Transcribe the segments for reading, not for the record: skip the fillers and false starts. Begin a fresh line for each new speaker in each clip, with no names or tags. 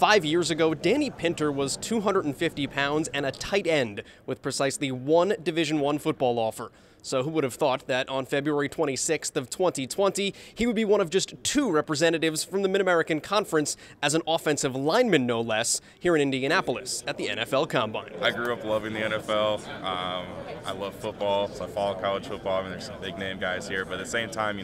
5 years ago, Danny Pinter was 250 pounds and a tight end with precisely one Division I football offer. So who would have thought that on February 26th of 2020, he would be one of just two representatives from the Mid-American Conference as an offensive lineman, no less, here in Indianapolis at the NFL Combine.
I grew up loving the NFL. I love football, so I follow college football. I mean, there's some big name guys here, but at the same time,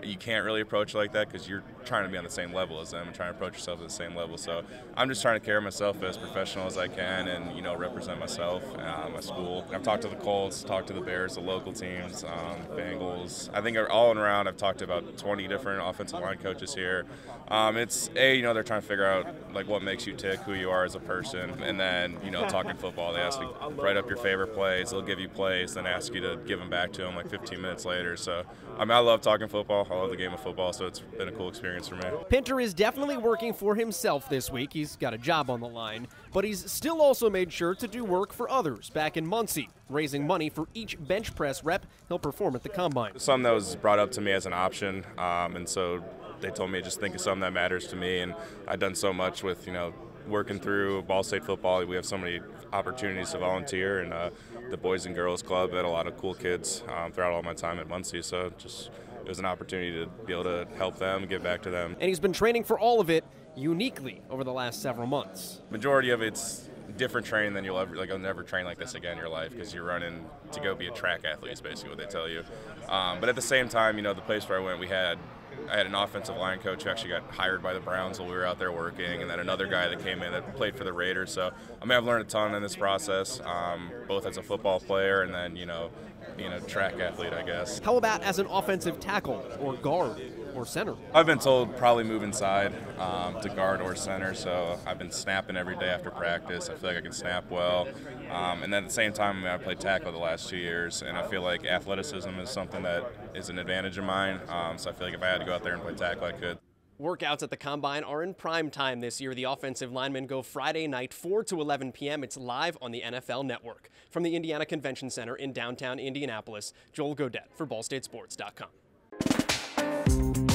you can't really approach it like that because you're trying to be on the same level as them and trying to approach yourself at the same level. So I'm just trying to carry myself as professional as I can and, represent myself, my school. I've talked to the Colts, talked to the Bears, the local teams, Bengals. I think all around I've talked to about 20 different offensive line coaches here. They're trying to figure out like what makes you tick, who you are as a person, and then, talking football, they ask you write up your favorite plays. They'll give you plays, then ask you to give them back to them like 15 minutes later. So I love talking football. I love the game of football, so it's been a cool experience for me.
Pinter is definitely working for himself this week. He's got a job on the line, but he's still also made sure to do work for others back in Muncie, raising money for each bench press rep he'll perform at the Combine.
Something that was brought up to me as an option, and so they told me to just think of something that matters to me, and I've done so much with, working through Ball State football. We have so many opportunities to volunteer, and the Boys and Girls Club had a lot of cool kids throughout all my time at Muncie, so it was an opportunity to be able to help them, give back to them.
And he's been training for all of it uniquely over the last several months.
Majority of it's different training than you'll never train like this again in your life because you're running to go be a track athlete is basically what they tell you. But at the same time, the place where I went, I had an offensive line coach who actually got hired by the Browns while we were out there working, and then another guy that came in that played for the Raiders. So I've learned a ton in this process, both as a football player and then being a track athlete, I guess.
How about as an offensive tackle or guard or center?
I've been told probably move inside to guard or center, so I've been snapping every day after practice. I feel like I can snap well. And then at the same time, I played tackle the last 2 years, and I feel like athleticism is something that is an advantage of mine. So I feel like if I had to go out there and play tackle, I could.
Workouts at the Combine are in prime time this year. The offensive linemen go Friday night, 4 to 11 p.m. It's live on the NFL Network. From the Indiana Convention Center in downtown Indianapolis, Joel Godet for BallStateSports.com.